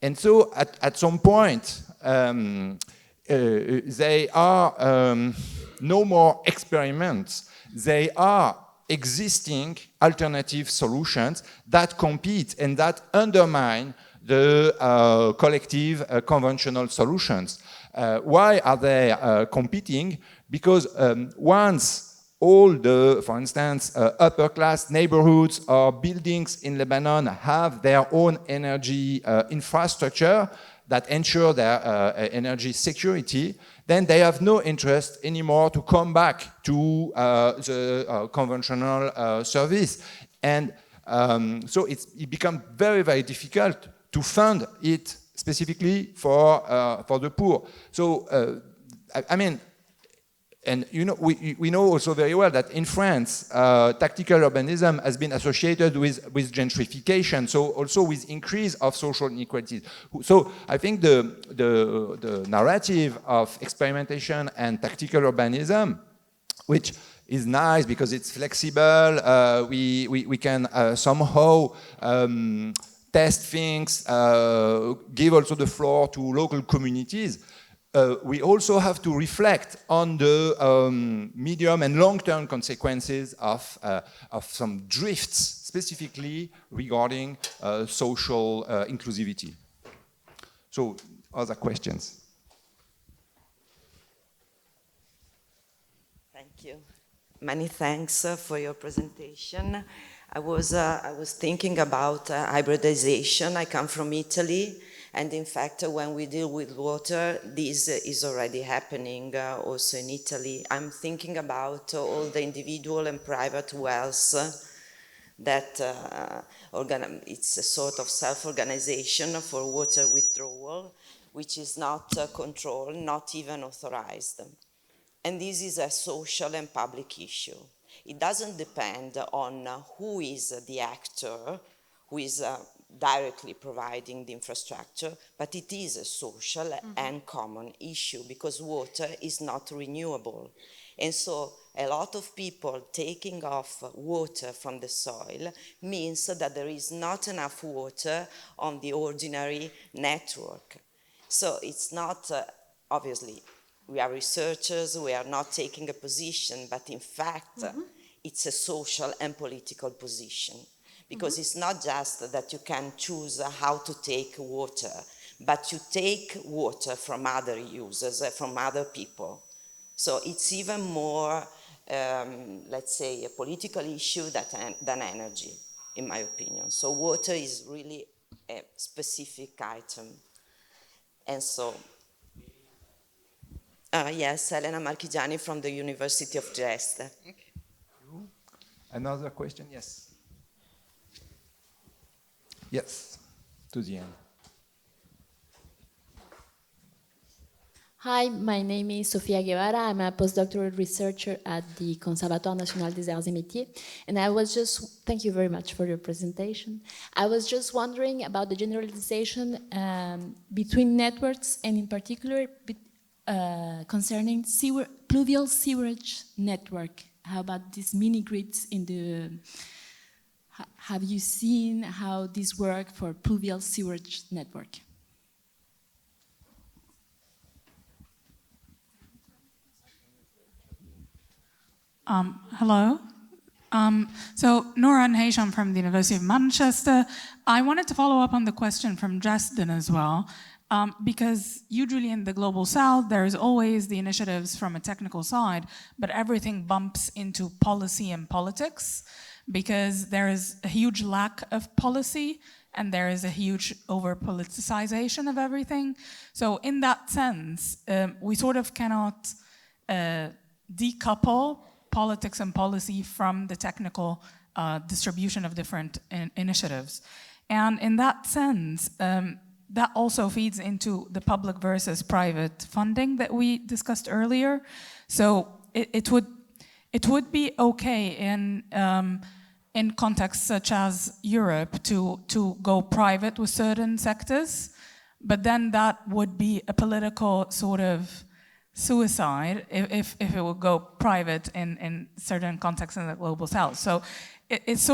And so at some point, they are no more experiments. They are existing alternative solutions that compete and that undermine the collective conventional solutions. Why are they competing? Because once all the, for instance, upper class neighborhoods or buildings in Lebanon have their own energy infrastructure that ensure their energy security, then they have no interest anymore to come back to the conventional service. And so it becomes very, very difficult to fund it specifically for the poor. So, I mean, and we know also very well that in France, tactical urbanism has been associated with gentrification, so also with increase of social inequalities. So I think the narrative of experimentation and tactical urbanism, which is nice because it's flexible, we can somehow test things, give also the floor to local communities. We also have to reflect on the medium and long-term consequences of some drifts, specifically regarding social inclusivity. So, other questions? Thank you. Many thanks for your presentation. I was thinking about hybridization. I come from Italy. And in fact, when we deal with water, this is already happening also in Italy. I'm thinking about all the individual and private wells that it's a sort of self-organization for water withdrawal, which is not controlled, not even authorized. And this is a social and public issue. It doesn't depend on who is the actor, who is directly providing the infrastructure, but it is a social and common issue because water is not renewable. And so a lot of people taking off water from the soil means that there is not enough water on the ordinary network. So it's not, obviously, we are researchers, we are not taking a position, but in fact, it's a social and political position. Because it's not just that you can choose how to take water, but you take water from other users, from other people. So it's even more, let's say, a political issue than energy, in my opinion. So water is really a specific item. And so, yes, Elena Marchigiani from the University of Dresde. Okay. Another question? Yes. Yes, to the end. Hi, my name is Sofia Guevara. I'm a postdoctoral researcher at the Conservatoire National des Arts et Métiers. And I was just, thank you very much for your presentation. I was just wondering about the generalization between networks and in particular concerning pluvial sewerage network. How about these mini grids in the, have you seen how this work for pluvial sewerage network? Hello. So Nora Hesham from the University of Manchester. I wanted to follow up on the question from Justin as well. Because usually in the Global South, there is always the initiatives from a technical side, but everything bumps into policy and politics because there is a huge lack of policy and there is a huge over-politicization of everything. So in that sense, we sort of cannot decouple politics and policy from the technical distribution of different initiatives. And in that sense, that also feeds into the public versus private funding that we discussed earlier. So it would be okay in contexts such as Europe to go private with certain sectors, but then that would be a political sort of suicide if it would go private in certain contexts in the Global South. So it's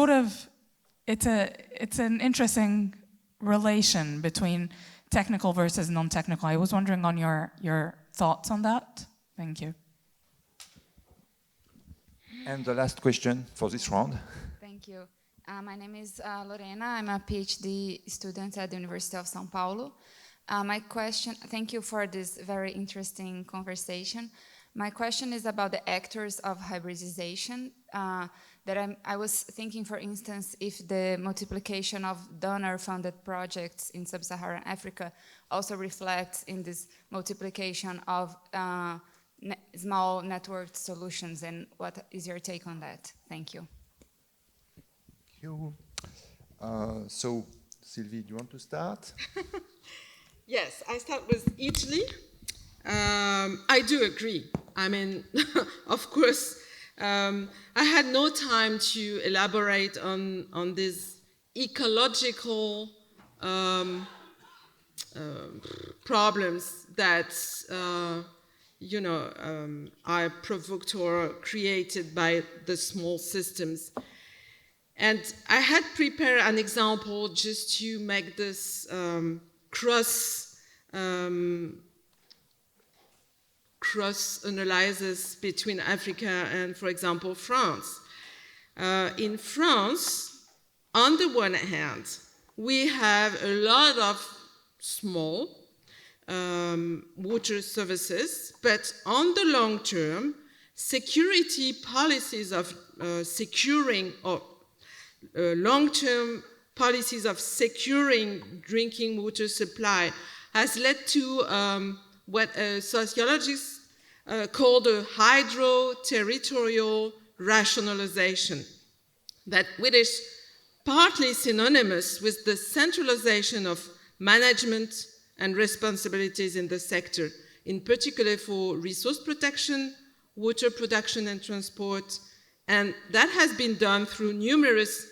an interesting relation between technical versus non-technical. I was wondering on your thoughts on that. Thank you. And the last question for this round. Thank you. My name is Lorena. I'm a PhD student at the University of São Paulo. My question, thank you for this very interesting conversation. My question is about the actors of hybridization. I was thinking, for instance, if the multiplication of donor-funded projects in sub-Saharan Africa also reflects in this multiplication of small networked solutions, and what is your take on that? Thank you. Thank you. So, Sylvie, do you want to start? Yes, I start with Italy. I do agree. I mean, of course, I had no time to elaborate on these ecological problems that, are provoked or created by the small systems. And I had prepared an example just to make this cross-analysis between Africa and, for example, France. In France, on the one hand, we have a lot of small water services, but on the long term, security policies of securing or long-term policies of securing drinking water supply has led to what sociologists call the hydro-territorial rationalization, which is partly synonymous with the centralization of management and responsibilities in the sector, in particular for resource protection, water production and transport, and that has been done through numerous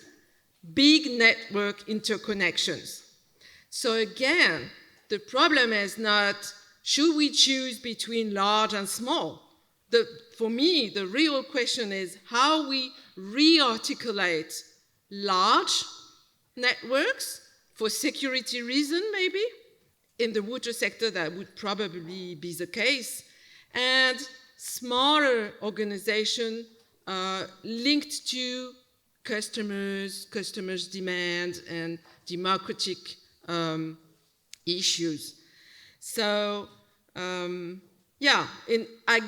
big network interconnections. So again, the problem is not, should we choose between large and small? For me, the real question is how we re-articulate large networks for security reasons, maybe. In the water sector, that would probably be the case. And smaller organizations linked to customers' demand and democratic issues. So, I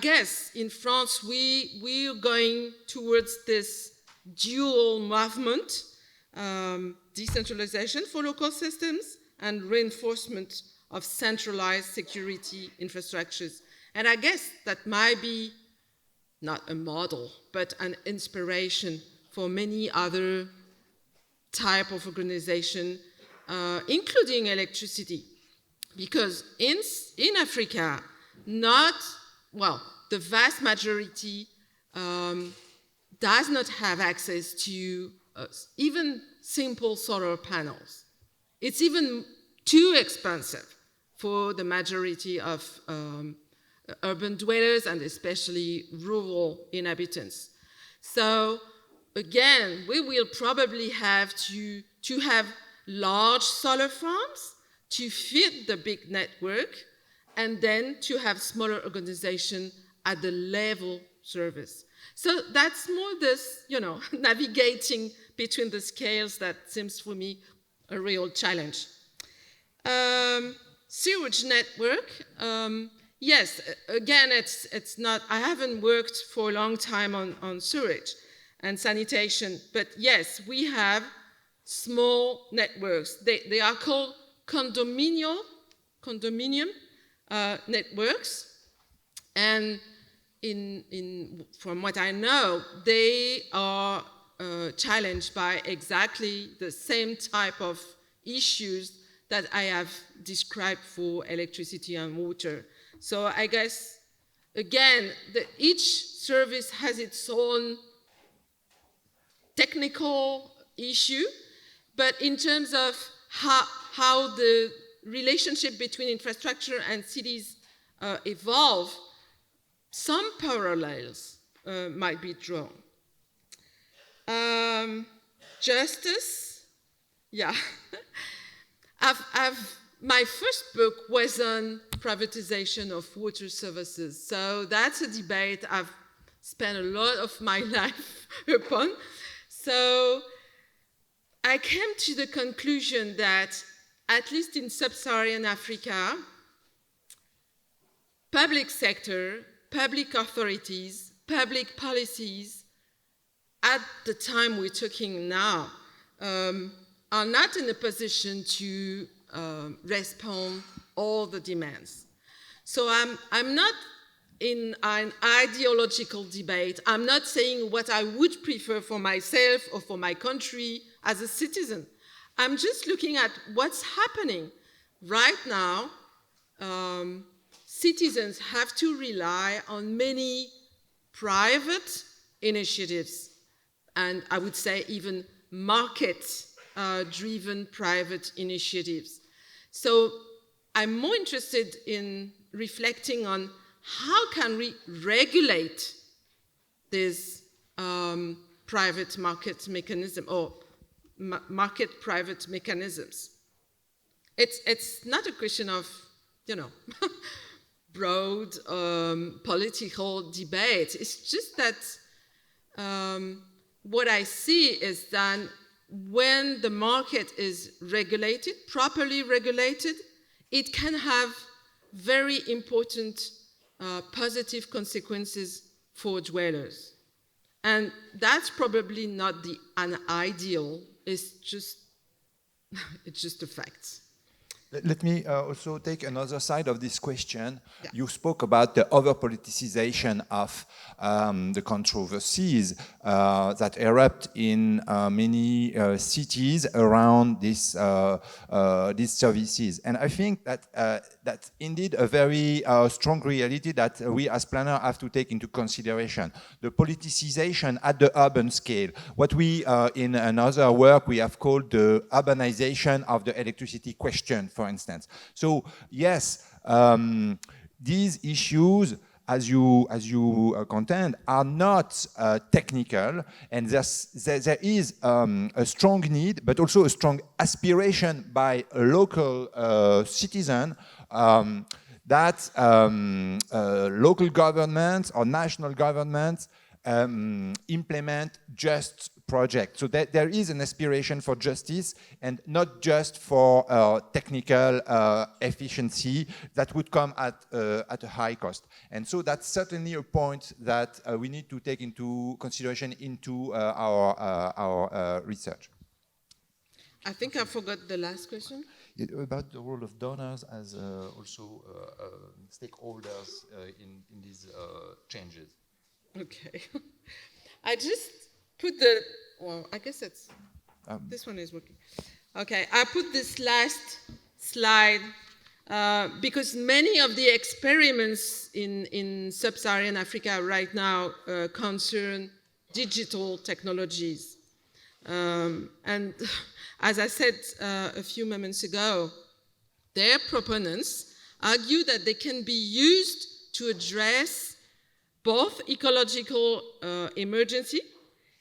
guess in France we are going towards this dual movement, decentralization for local systems and reinforcement of centralized security infrastructures. And I guess that might be not a model, but an inspiration for many other type of organization, including electricity. Because in Africa, the vast majority does not have access to even simple solar panels. It's even too expensive for the majority of urban dwellers and especially rural inhabitants. So again, we will probably have to have large solar farms to feed the big network, and then to have smaller organization at the level service. So that's more this, navigating between the scales that seems for me a real challenge. sewage network, yes, again, it's not, I haven't worked for a long time on sewage and sanitation, but yes, we have small networks. They are called condominium networks, and from what I know, they are challenged by exactly the same type of issues that I have described for electricity and water. So I guess, again, each service has its own technical issue, but in terms of how the relationship between infrastructure and cities evolve, some parallels might be drawn. Justice, yeah. My first book was on privatization of water services, so that's a debate I've spent a lot of my life upon. So I came to the conclusion that, at least in sub-Saharan Africa, public sector, public authorities, public policies, at the time we're talking now, are not in a position to respond all the demands. So I'm not in an ideological debate. I'm not saying what I would prefer for myself or for my country as a citizen. I'm just looking at what's happening. Right now, citizens have to rely on many private initiatives, and I would say even market-driven private initiatives. So I'm more interested in reflecting on how can we regulate this private market mechanism or market-private mechanisms. It's not a question of, broad political debate. It's just that what I see is that when the market is regulated, properly regulated, it can have very important positive consequences for dwellers. And that's probably not an ideal, it's just a fact. Let me also take another side of this question. Yeah. You spoke about the over-politicization of the controversies that erupt in many cities around these services. And I think that that's indeed a very strong reality that we as planners have to take into consideration. The politicization at the urban scale. What we, in another work, we have called the urbanization of the electricity question, for instance. So yes, these issues, as you contend, are not technical, and there is a strong need, but also a strong aspiration by a local citizen that local governments or national governments implement just projects. So that there is an aspiration for justice and not just for technical efficiency that would come at a high cost. And so that's certainly a point that we need to take into consideration into our research. I think I forgot the last question. About the role of donors as also stakeholders in these changes. Okay. I just put I guess it's, this one is working. Okay, I put this last slide because many of the experiments in sub-Saharan Africa right now concern digital technologies. And as I said a few moments ago, their proponents argue that they can be used to address both ecological emergency,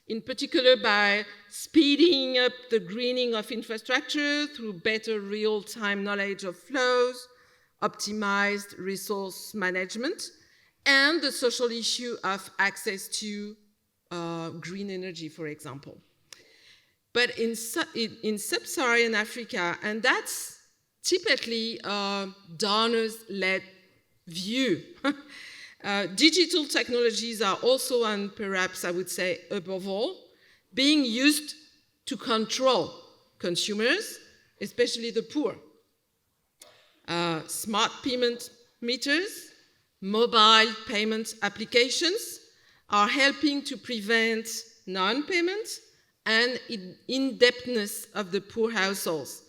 in particular by speeding up the greening of infrastructure through better real-time knowledge of flows, optimized resource management, and the social issue of access to green energy, for example. But in sub-Saharan Africa, and that's typically donors-led view. Digital technologies are also, and perhaps I would say above all, being used to control consumers, especially the poor. Smart payment meters, mobile payment applications are helping to prevent non-payment and indebtedness of the poor households,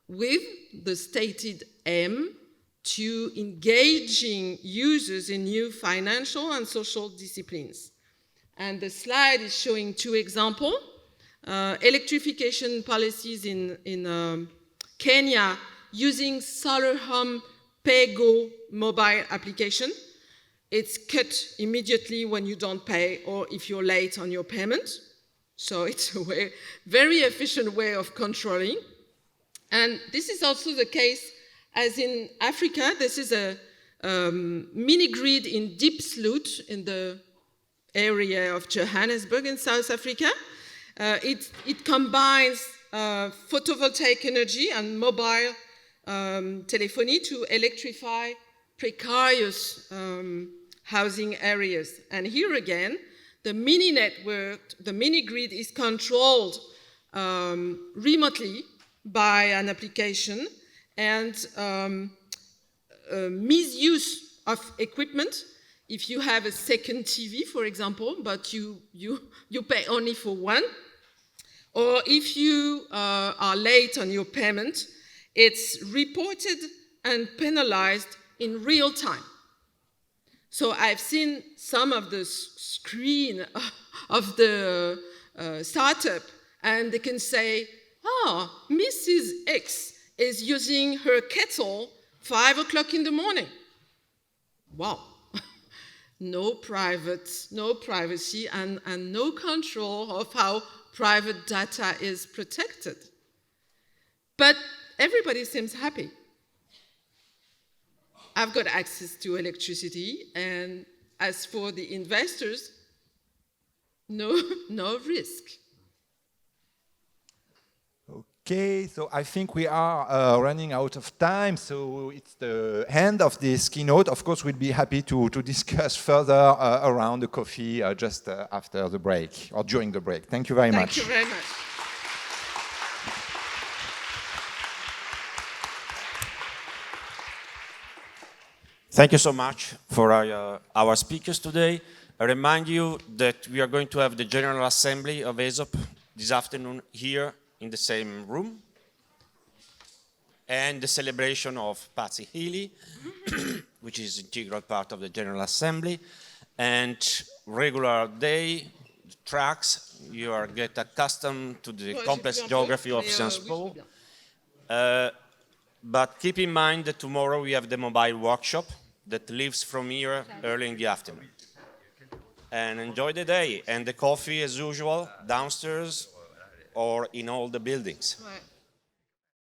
with the stated aim to engaging users in new financial and social disciplines. And the slide is showing two examples. Electrification policies in Kenya using solar home pay-go mobile application. It's cut immediately when you don't pay or if you're late on your payment. So it's a very efficient way of controlling. And this is also the case as in Africa. This is a mini-grid in Deep Sloot in the area of Johannesburg in South Africa. It combines photovoltaic energy and mobile telephony to electrify precarious housing areas. And here again, the mini network, the mini grid is controlled remotely by an application, and misuse of equipment. If you have a second TV, for example, but you pay only for one, or if you are late on your payment, it's reported and penalized in real time. So I've seen some of the screen of the startup, and they can say, Mrs. X is using her kettle 5 o'clock in the morning. Wow. No privacy, and no control of how private data is protected. But everybody seems happy. I've got access to electricity, and as for the investors, no risk. Okay, so I think we are running out of time, so it's the end of this keynote. Of course, we'll be happy to discuss further around the coffee just after the break, or during the break. Thank you very much. Thank you very much. Thank you so much for our speakers today. I remind you that we are going to have the General Assembly of AESOP this afternoon here in the same room, and the celebration of Patsy Healy, which is an integral part of the General Assembly, and regular day tracks. You are get accustomed to the complex geography of Sciences Po. But keep in mind that tomorrow we have the mobile workshop that leaves from here early in the afternoon. And enjoy the day, and the coffee as usual downstairs or in all the buildings. Right.